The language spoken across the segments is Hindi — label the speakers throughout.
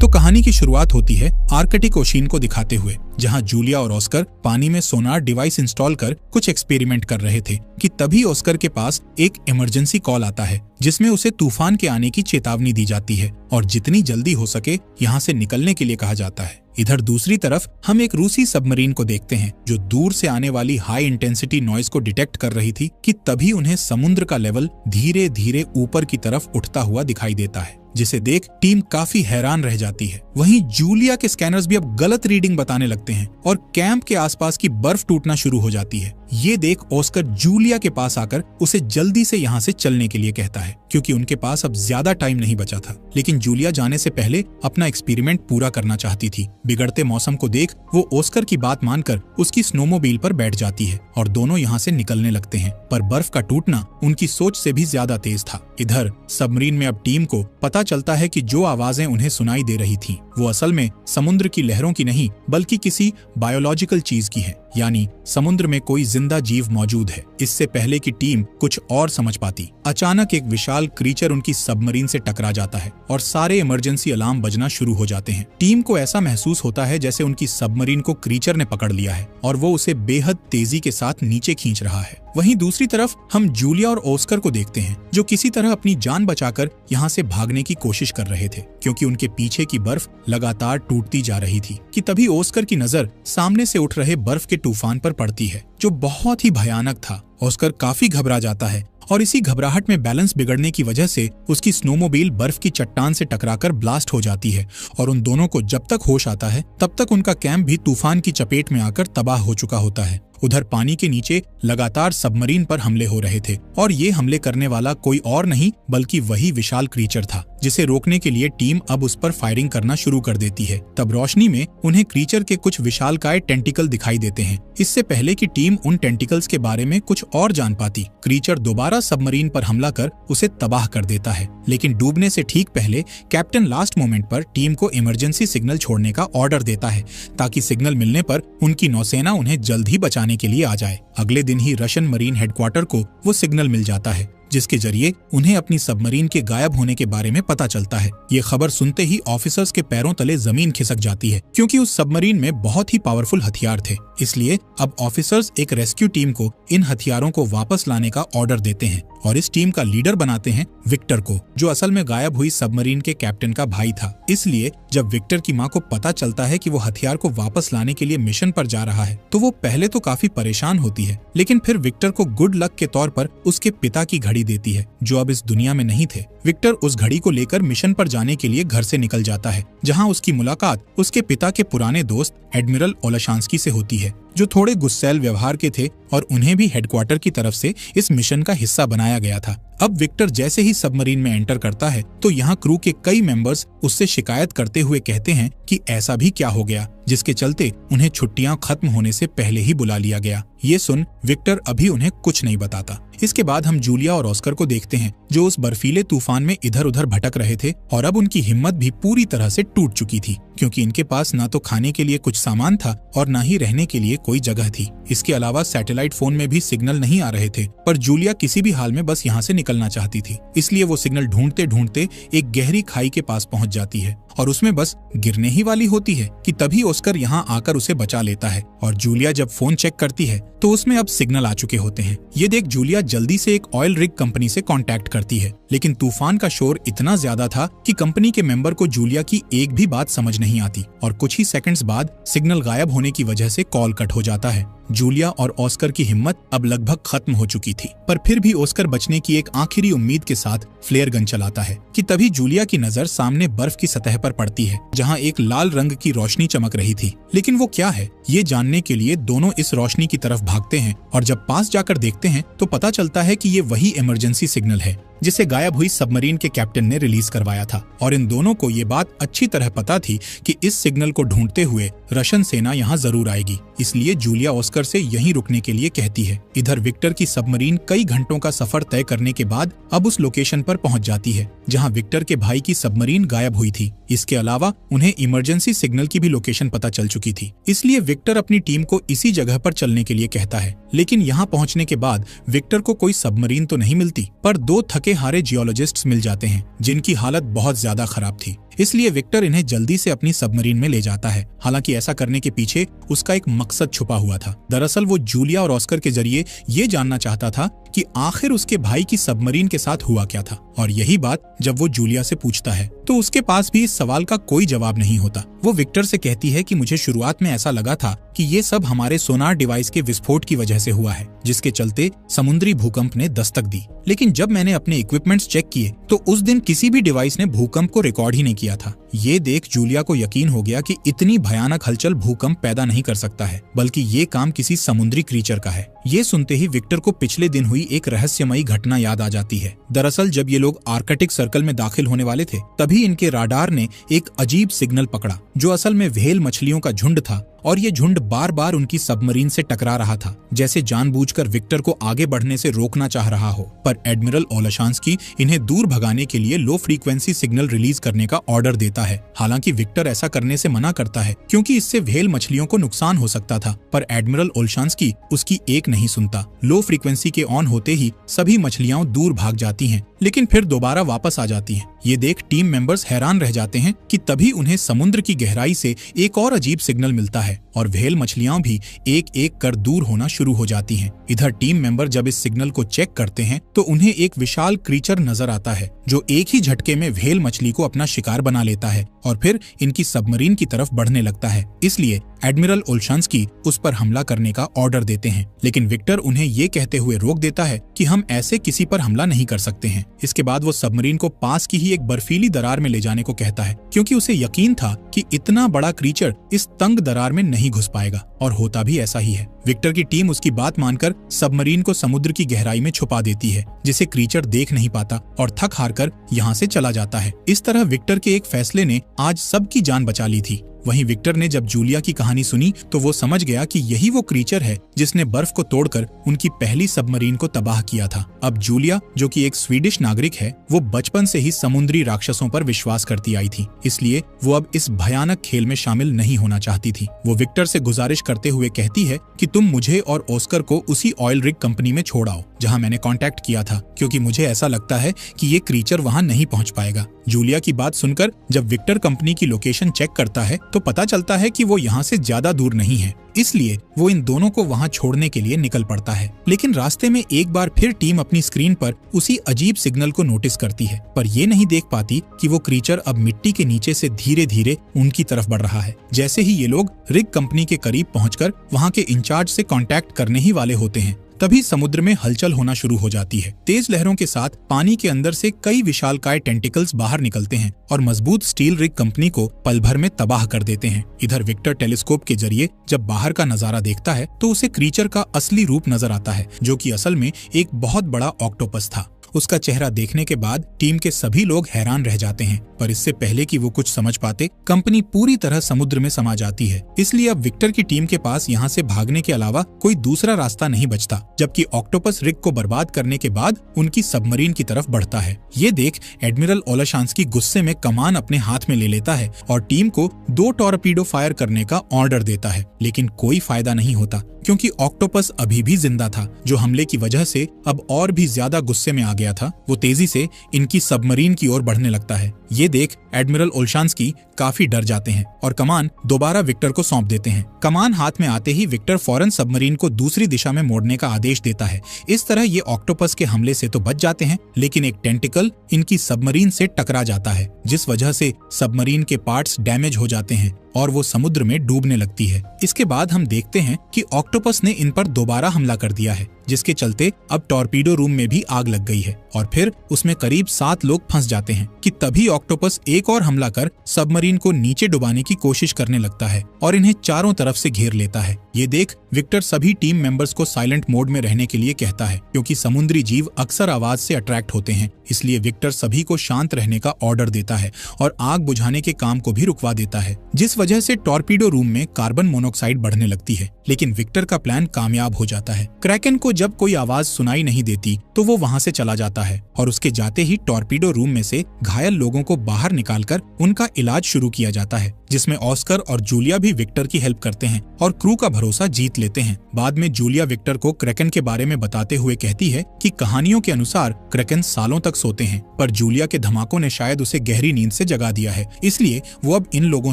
Speaker 1: तो कहानी की शुरुआत होती है आर्कटिक ओशियन को दिखाते हुए, जहां जूलिया और ऑस्कर पानी में सोनार डिवाइस इंस्टॉल कर कुछ एक्सपेरिमेंट कर रहे थे कि तभी ऑस्कर के पास एक इमरजेंसी कॉल आता है जिसमें उसे तूफान के आने की चेतावनी दी जाती है और जितनी जल्दी हो सके यहाँ से निकलने के लिए कहा जाता है। इधर दूसरी तरफ हम एक रूसी सबमरीन को देखते हैं जो दूर से आने वाली हाई इंटेंसिटी नॉइज को डिटेक्ट कर रही थी कि तभी उन्हें समुद्र का लेवल धीरे धीरे ऊपर की तरफ उठता हुआ दिखाई देता है, जिसे देख टीम काफी हैरान रह जाती है। वहीं जूलिया के स्कैनर्स भी अब गलत रीडिंग बताने लगते हैं और कैंप के आसपास की बर्फ टूटना शुरू हो जाती है। ये देख ऑस्कर जूलिया के पास आकर उसे जल्दी से यहाँ से चलने के लिए कहता है क्योंकि उनके पास अब ज्यादा टाइम नहीं बचा था। लेकिन जूलिया जाने से पहले अपना एक्सपेरिमेंट पूरा करना चाहती थी। बिगड़ते मौसम को देख वो ऑस्कर की बात मानकर उसकी स्नोमोबाइल पर बैठ जाती है और दोनों यहाँ से निकलने लगते हैं, पर बर्फ का टूटना उनकी सोच से भी ज्यादा तेज था। इधर सबमरीन में अब टीम को पता चलता है कि जो आवाजें उन्हें सुनाई दे रही थी वो असल में समुद्र की लहरों की नहीं बल्कि किसी बायोलॉजिकल चीज की है, यानी समुद्र में कोई जिंदा जीव मौजूद है। इससे पहले कि टीम कुछ और समझ पाती, अचानक एक विशाल क्रीचर उनकी सबमरीन से टकरा जाता है और सारे इमरजेंसी अलार्म बजना शुरू हो जाते हैं। टीम को ऐसा महसूस होता है जैसे उनकी सबमरीन को क्रीचर ने पकड़ लिया है और वो उसे बेहद तेजी के साथ नीचे खींच रहा है। वहीं दूसरी तरफ हम जूलिया और ऑस्कर को देखते हैं जो किसी तरह अपनी जान बचाकर यहाँ से भागने की कोशिश कर रहे थे क्योंकि उनके पीछे की बर्फ लगातार टूटती जा रही थी कि तभी ऑस्कर की नजर सामने से उठ रहे बर्फ के तूफान पर पड़ती है जो बहुत ही भयानक था। ऑस्कर काफी घबरा जाता है और इसी घबराहट में बैलेंस बिगड़ने की वजह से उसकी स्नोमोबाइल बर्फ की चट्टान से टकराकर ब्लास्ट हो जाती है और उन दोनों को जब तक होश आता है तब तक उनका कैंप भी तूफान की चपेट में आकर तबाह हो चुका होता है। उधर पानी के नीचे लगातार सबमरीन पर हमले हो रहे थे और ये हमले करने वाला कोई और नहीं बल्कि वही विशाल क्रीचर था जिसे रोकने के लिए टीम अब उस पर फायरिंग करना शुरू कर देती है। तब रोशनी में उन्हें क्रीचर के कुछ विशालकाय टेंटिकल दिखाई देते हैं। इससे पहले कि टीम उन टेंटिकल्स के बारे में कुछ और जान पाती, क्रीचर दोबारा सबमरीन पर हमला कर उसे तबाह कर देता है। लेकिन डूबने से ठीक पहले कैप्टन लास्ट मोमेंट पर टीम को इमरजेंसी सिग्नल छोड़ने का ऑर्डर देता है ताकि सिग्नल मिलने पर उनकी नौसेना उन्हें जल्द ही बचाने के लिए आ जाए। अगले दिन ही रशियन मरीन हेडक्वार्टर को वो सिग्नल मिल जाता है जिसके जरिए उन्हें अपनी सबमरीन के गायब होने के बारे में पता चलता है। ये खबर सुनते ही ऑफिसर्स के पैरों तले जमीन खिसक जाती है क्योंकि उस सबमरीन में बहुत ही पावरफुल हथियार थे। इसलिए अब ऑफिसर्स एक रेस्क्यू टीम को इन हथियारों को वापस लाने का ऑर्डर देते हैं और इस टीम का लीडर बनाते हैं विक्टर को, जो असल में गायब हुई सबमरीन के कैप्टन का भाई था। इसलिए जब विक्टर की माँ को पता चलता है कि वो हथियार को वापस लाने के लिए मिशन पर जा रहा है तो वो पहले तो काफी परेशान होती है, लेकिन फिर विक्टर को गुड लक के तौर पर उसके पिता की घड़ी देती है जो अब इस दुनिया में नहीं थे। विक्टर उस घड़ी को लेकर मिशन पर जाने के लिए घर से निकल जाता है जहां उसकी मुलाकात उसके पिता के पुराने दोस्त एडमिरल ओलाशांस्की से होती है जो थोड़े गुस्सैल व्यवहार के थे और उन्हें भी हेडक्वार्टर की तरफ से इस मिशन का हिस्सा बनाया गया था। अब विक्टर जैसे ही सबमरीन में एंटर करता है तो यहाँ क्रू के कई मेंबर्स उससे शिकायत करते हुए कहते हैं कि ऐसा भी क्या हो गया जिसके चलते उन्हें छुट्टियां खत्म होने से पहले ही बुला लिया गया। ये सुन विक्टर अभी उन्हें कुछ नहीं बताता। इसके बाद हम जूलिया और ऑस्कर को देखते हैं जो उस बर्फीले तूफान में इधर उधर भटक रहे थे और अब उनकी हिम्मत भी पूरी तरह से टूट चुकी थी क्योंकि इनके पास ना तो खाने के लिए कुछ सामान था और ना ही रहने के लिए कोई जगह थी। इसके अलावा सैटेलाइट फोन में भी सिग्नल नहीं आ रहे थे, पर जूलिया किसी भी हाल में बस यहाँ से निकलना चाहती थी। इसलिए वो सिग्नल ढूंढते ढूंढते एक गहरी खाई के पास पहुंच जाती है और उसमें बस गिरने ही वाली होती है कि तभी ऑस्कर यहाँ आकर उसे बचा लेता है और जूलिया जब फोन चेक करती है तो उसमें अब सिग्नल आ चुके होते हैं। ये देख जूलिया जल्दी से एक ऑयल रिग कंपनी से कांटेक्ट करती है, लेकिन तूफान का शोर इतना ज्यादा था कि कंपनी के मेंबर को जूलिया की एक भी बात समझ नहीं आती और कुछ ही सेकंड्स बाद सिग्नल गायब होने की वजह से कॉल कट हो जाता है। जूलिया और ऑस्कर की हिम्मत अब लगभग खत्म हो चुकी थी, पर फिर भी ऑस्कर बचने की एक आखिरी उम्मीद के साथ फ्लेयर गन चलाता है कि तभी जूलिया की नजर सामने बर्फ की सतह पर पड़ती है जहां एक लाल रंग की रोशनी चमक रही थी। लेकिन वो क्या है, ये जानने के लिए दोनों इस रोशनी की तरफ भागते हैं और जब पास जाकर देखते हैं तो पता चलता है कि ये वही इमरजेंसी सिग्नल है जिसे गायब हुई सबमरीन के कैप्टन ने रिलीज करवाया था और इन दोनों को ये बात अच्छी तरह पता थी कि इस सिग्नल को ढूंढते हुए रशियन सेना यहाँ जरूर आएगी। इसलिए जूलिया ऑस्कर से यहीं रुकने के लिए कहती है। इधर विक्टर की सबमरीन कई घंटों का सफर तय करने के बाद अब उस लोकेशन पर पहुंच जाती है जहां विक्टर के भाई की सबमरीन गायब हुई थी। इसके अलावा उन्हें इमरजेंसी सिग्नल की भी लोकेशन पता चल चुकी थी। इसलिए विक्टर अपनी टीम को इसी जगह पर चलने के लिए कहता है। लेकिन यहाँ पहुंचने के बाद विक्टर को कोई सबमरीन तो नहीं मिलती, पर दो थके हारे जियोलॉजिस्ट्स मिल जाते हैं जिनकी हालत बहुत ज्यादा खराब थी। इसलिए विक्टर इन्हें जल्दी से अपनी सबमरीन में ले जाता है। हालांकि ऐसा करने के पीछे उसका एक मकसद छुपा हुआ था। दरअसल वो जूलिया और ऑस्कर के जरिए ये जानना चाहता था कि आखिर उसके भाई की सबमरीन के साथ हुआ क्या था। और यही बात जब वो जूलिया से पूछता है तो उसके पास भी इस सवाल का कोई जवाब नहीं होता। वो विक्टर से कहती है कि मुझे शुरुआत में ऐसा लगा था कि ये सब हमारे सोनार डिवाइस के विस्फोट की वजह से हुआ है, जिसके चलते समुद्री भूकंप ने दस्तक दी। लेकिन जब मैंने अपने इक्विपमेंट्स चेक किए तो उस दिन किसी भी डिवाइस ने भूकंप को रिकॉर्ड ही नहीं किया था। ये देख जूलिया को यकीन हो गया कि इतनी भयानक हलचल भूकंप पैदा नहीं कर सकता है, बल्कि ये काम किसी समुद्री क्रीचर का है। ये सुनते ही विक्टर को पिछले दिन हुई एक रहस्यमयी घटना याद आ जाती है। दरअसल जब ये लोग आर्कटिक सर्कल में दाखिल होने वाले थे, तभी इनके राडार ने एक अजीब सिग्नल पकड़ा, जो असल में व्हेल मछलियों का झुंड था। और ये झुंड बार बार उनकी सबमरीन से टकरा रहा था, जैसे जानबूझकर विक्टर को आगे बढ़ने से रोकना चाह रहा हो। पर एडमिरल ओलाशांस्की इन्हें दूर भगाने के लिए लो फ्रीक्वेंसी सिग्नल रिलीज करने का ऑर्डर देता है। हालांकि विक्टर ऐसा करने से मना करता है, क्योंकि इससे व्हेल मछलियों को नुकसान हो सकता था। पर एडमिरल ओलाशांस्की उसकी एक नहीं सुनता। लो फ्रीक्वेंसी के ऑन होते ही सभी मछलियां दूर भाग जाती हैं, लेकिन फिर दोबारा वापस आ जाती हैं। ये देख टीम मेंबर्स हैरान रह जाते हैं कि तभी उन्हें समुद्र की गहराई से एक और अजीब सिग्नल मिलता है और व्हेल मछलियां भी एक एक कर दूर होना शुरू हो जाती हैं। इधर टीम मेंबर जब इस सिग्नल को चेक करते हैं तो उन्हें एक विशाल क्रीचर नजर आता है, जो एक ही झटके में व्हेल मछली को अपना शिकार बना लेता है और फिर इनकी सबमरीन की तरफ बढ़ने लगता है। इसलिए एडमिरल ओलाशांस्की उस पर हमला करने का ऑर्डर देते हैं, लेकिन विक्टर उन्हें ये कहते हुए रोक देता है कि हम ऐसे किसी पर हमला नहीं कर सकते हैं। इसके बाद वो सबमरीन को पास की ही एक बर्फीली दरार में ले जाने को कहता है, क्योंकि उसे यकीन था कि इतना बड़ा क्रीचर इस तंग दरार में नहीं घुस पाएगा, और होता भी ऐसा ही है। विक्टर की टीम उसकी बात मानकर सबमरीन को समुद्र की गहराई में छुपा देती है, जिसे क्रीचर देख नहीं पाता और थक हार कर यहाँ से चला जाता है। इस तरह विक्टर के एक फैसले ने आज सबकी जान बचा ली थी। वहीं विक्टर ने जब जूलिया की कहानी सुनी तो वो समझ गया कि यही वो क्रीचर है जिसने बर्फ को तोड़कर उनकी पहली सबमरीन को तबाह किया था। अब जूलिया, जो कि एक स्वीडिश नागरिक है, वो बचपन से ही समुद्री राक्षसों पर विश्वास करती आई थी, इसलिए वो अब इस भयानक खेल में शामिल नहीं होना चाहती थी। वो विक्टर से गुजारिश करते हुए कहती है कि तुम मुझे और ऑस्कर को उसी ऑयल रिग कंपनी में छोड़ आओ जहाँ मैंने कॉन्टैक्ट किया था, क्योंकि मुझे ऐसा लगता है कि ये क्रीचर वहाँ नहीं पहुँच पाएगा। जूलिया की बात सुनकर जब विक्टर कंपनी की लोकेशन चेक करता है तो पता चलता है कि वो यहाँ से ज्यादा दूर नहीं है, इसलिए वो इन दोनों को वहाँ छोड़ने के लिए निकल पड़ता है। लेकिन रास्ते में एक बार फिर टीम अपनी स्क्रीन पर उसी अजीब सिग्नल को नोटिस करती है, पर ये नहीं देख पाती कि वो क्रीचर अब मिट्टी के नीचे से धीरे धीरे उनकी तरफ बढ़ रहा है। जैसे ही ये लोग रिग कंपनी के करीब पहुंचकर वहाँ के इंचार्ज से कांटेक्ट करने ही वाले होते हैं, तभी समुद्र में हलचल होना शुरू हो जाती है। तेज लहरों के साथ पानी के अंदर से कई विशालकाय टेंटिकल्स बाहर निकलते हैं और मजबूत स्टील रिग कंपनी को पल भर में तबाह कर देते हैं। इधर विक्टर टेलीस्कोप के जरिए जब बाहर का नजारा देखता है तो उसे क्रीचर का असली रूप नजर आता है, जो कि असल में एक बहुत बड़ा ऑक्टोपस था। उसका चेहरा देखने के बाद टीम के सभी लोग हैरान रह जाते हैं, पर इससे पहले कि वो कुछ समझ पाते, कंपनी पूरी तरह समुद्र में समा जाती है। इसलिए अब विक्टर की टीम के पास यहाँ से भागने के अलावा कोई दूसरा रास्ता नहीं बचता, जबकि ऑक्टोपस रिग को बर्बाद करने के बाद उनकी सबमरीन की तरफ बढ़ता है। ये देख एडमिरल ओलाशांस्की गुस्से में कमान अपने हाथ में ले लेता है और टीम को 2 टॉर्पीडो फायर करने का ऑर्डर देता है, लेकिन कोई फायदा नहीं होता, क्योंकि ऑक्टोपस अभी भी जिंदा था, जो हमले की वजह से अब और भी ज्यादा गुस्से में आ गया था। वो तेजी से इनकी सबमरीन की ओर बढ़ने लगता है। ये देख एडमिरल ओलाशांस्की काफी डर जाते हैं और कमान दोबारा विक्टर को सौंप देते हैं। कमान हाथ में आते ही विक्टर फौरन सबमरीन को दूसरी दिशा में मोड़ने का आदेश देता है। इस तरह ये ऑक्टोपस के हमले से तो बच जाते हैं, लेकिन एक टेंटिकल इनकी सबमरीन से टकरा जाता है, जिस वजह से सबमरीन के पार्ट्स डैमेज हो जाते हैं और वो समुद्र में डूबने लगती है। इसके बाद हम देखते हैं कि ऑक्टोपस ने इन पर दोबारा हमला कर दिया है, जिसके चलते अब टॉर्पीडो रूम में भी आग लग गई है और फिर उसमें करीब 7 लोग फंस जाते हैं कि तभी ऑक्टोपस एक और हमला कर सबमरीन को नीचे डुबाने की कोशिश करने लगता है और इन्हें चारों तरफ से घेर लेता है। ये देख विक्टर सभी टीम मेंबर्स को साइलेंट मोड में रहने के लिए कहता है, क्योंकि समुद्री जीव अक्सर आवाज से अट्रैक्ट होते हैं। इसलिए विक्टर सभी को शांत रहने का ऑर्डर देता है और आग बुझाने के काम को भी रुकवा देता है, जिस वजह से टॉर्पीडो रूम में कार्बन मोनोऑक्साइड बढ़ने लगती है, लेकिन विक्टर का प्लान कामयाब हो जाता है। क्रैकन को जब कोई आवाज सुनाई नहीं देती तो वो वहां से चला जाता है और उसके जाते ही टॉर्पीडो रूम में से घायल लोगों को बाहर निकालकर उनका इलाज शुरू किया जाता है, जिसमें ऑस्कर और जूलिया भी विक्टर की हेल्प करते हैं और क्रू का भरोसा जीत लेते हैं। बाद में जूलिया विक्टर को क्रैकन के बारे में बताते हुए कहती है कि कहानियों के अनुसार क्रैकन सालों तक सोते हैं, पर जूलिया के धमाकों ने शायद उसे गहरी नींद से जगा दिया है, इसलिए वो अब इन लोगों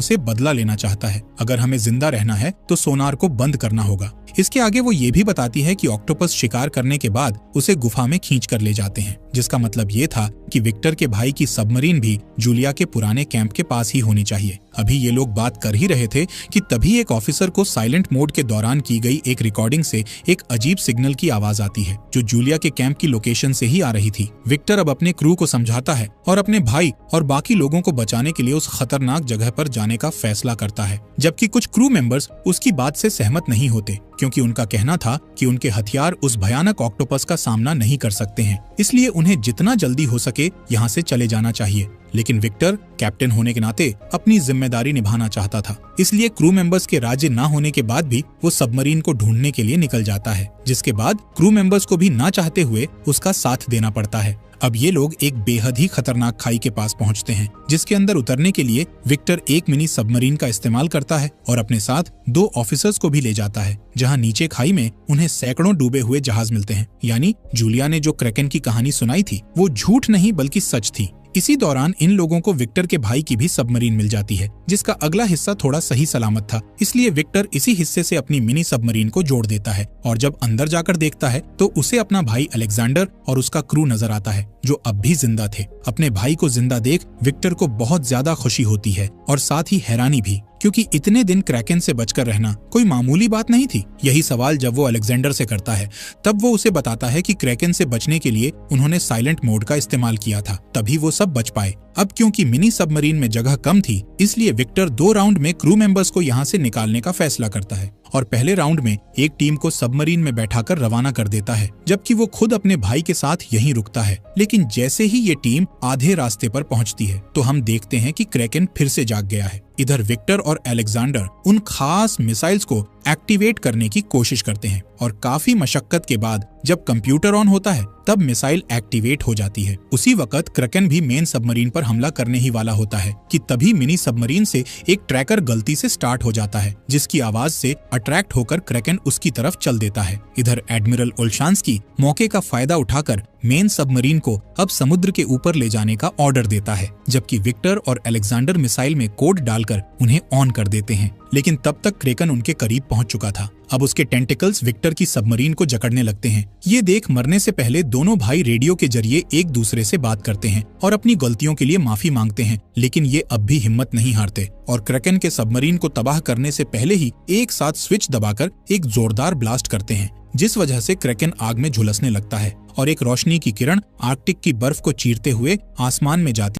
Speaker 1: से बदला लेना चाहता है। अगर हमें जिंदा रहना है तो सोनार को बंद करना होगा। इसके आगे वो ये भी बताती है कि ऑक्टोपस शिकार करने के बाद उसे गुफा में खींच कर ले जाते हैं, जिसका मतलब ये था कि विक्टर के भाई की सबमरीन भी जूलिया के पुराने कैंप के पास ही होनी चाहिए। अभी ये लोग बात कर ही रहे थे कि तभी एक ऑफिसर को साइलेंट मोड के दौरान की गई एक रिकॉर्डिंग से एक अजीब सिग्नल की आवाज आती है, जो जूलिया के कैंप की लोकेशन से ही आ रही थी। विक्टर अब अपने क्रू को समझाता है और अपने भाई और बाकी लोगों को बचाने के लिए उस खतरनाक जगह पर जाने का फैसला करता है, जबकि कुछ क्रू मेंबर्स उसकी बात से सहमत नहीं होते, क्योंकि उनका कहना था कि उनके हथियार उस भयानक ऑक्टोपस का सामना नहीं कर सकते हैं, इसलिए उन्हें जितना जल्दी हो सके यहाँ से चले जाना चाहिए। लेकिन विक्टर कैप्टन होने के नाते अपनी जिम्मेदारी निभाना चाहता था, इसलिए क्रू मेंबर्स के राजी न होने के बाद भी वो सबमरीन को ढूंढने के लिए निकल जाता है, जिसके बाद क्रू मेंबर्स को भी ना चाहते हुए उसका साथ देना पड़ता है। अब ये लोग एक बेहद ही खतरनाक खाई के पास पहुंचते हैं, जिसके अंदर उतरने के लिए विक्टर एक मिनी सबमरीन का इस्तेमाल करता है और अपने साथ 2 ऑफिसर्स को भी ले जाता है, जहां नीचे खाई में उन्हें सैकड़ों डूबे हुए जहाज मिलते हैं। यानी जूलिया ने जो क्रैकन की कहानी सुनाई थी वो झूठ नहीं बल्कि सच थी। इसी दौरान इन लोगों को विक्टर के भाई की भी सबमरीन मिल जाती है, जिसका अगला हिस्सा थोड़ा सही सलामत था, इसलिए विक्टर इसी हिस्से से अपनी मिनी सबमरीन को जोड़ देता है और जब अंदर जाकर देखता है तो उसे अपना भाई अलेक्जेंडर और उसका क्रू नजर आता है, जो अब भी जिंदा थे। अपने भाई को जिंदा देख विक्टर को बहुत ज्यादा खुशी होती है और साथ ही हैरानी भी, क्योंकि इतने दिन क्रैकन से बचकर रहना कोई मामूली बात नहीं थी। यही सवाल जब वो अलेक्जेंडर से करता है, तब वो उसे बताता है कि क्रैकन से बचने के लिए उन्होंने साइलेंट मोड का इस्तेमाल किया था, तभी वो सब बच पाए। अब क्योंकि मिनी सबमरीन में जगह कम थी, इसलिए विक्टर 2 राउंड में क्रू मेंबर्स को यहाँ से निकालने का फैसला करता है और पहले राउंड में एक टीम को सबमरीन में बैठाकर रवाना कर देता है, जबकि वो खुद अपने भाई के साथ यहीं रुकता है। लेकिन जैसे ही ये टीम आधे रास्ते पर पहुंचती है तो हम देखते हैं कि क्रैकन फिर से जाग गया है। इधर विक्टर और अलेक्जेंडर उन खास मिसाइल्स को एक्टिवेट करने की कोशिश करते हैं और काफी मशक्कत के बाद जब कंप्यूटर ऑन होता है तब मिसाइल एक्टिवेट हो जाती है। उसी वक्त क्रैकन भी मेन सबमरीन पर हमला करने ही वाला होता है कि तभी मिनी सबमरीन से एक ट्रैकर गलती से स्टार्ट हो जाता है, जिसकी आवाज से अट्रैक्ट होकर क्रैकन उसकी तरफ चल देता है। इधर एडमिरल ओल्शांस्की मौके का फायदा उठाकर मेन सबमरीन को अब समुद्र के ऊपर ले जाने का ऑर्डर देता है, जबकि विक्टर और अलेक्जेंडर मिसाइल में कोड डालकर उन्हें ऑन कर देते हैं। लेकिन तब तक क्रैकन उनके करीब पहुंच चुका था। अब उसके टेंटिकल्स विक्टर की सबमरीन को जकड़ने लगते हैं। ये देख मरने से पहले दोनों भाई रेडियो के जरिए एक दूसरे से बात करते हैं और अपनी गलतियों के लिए माफी मांगते हैं, लेकिन ये अब भी हिम्मत नहीं हारते और क्रैकन के सबमरीन को तबाह करने से पहले ही एक साथ स्विच दबाकर एक जोरदार ब्लास्ट करते हैं, जिस वजह से क्रैकन आग में झुलसने लगता है और एक रोशनी की किरण आर्कटिक की बर्फ को चीरते हुए आसमान में जाती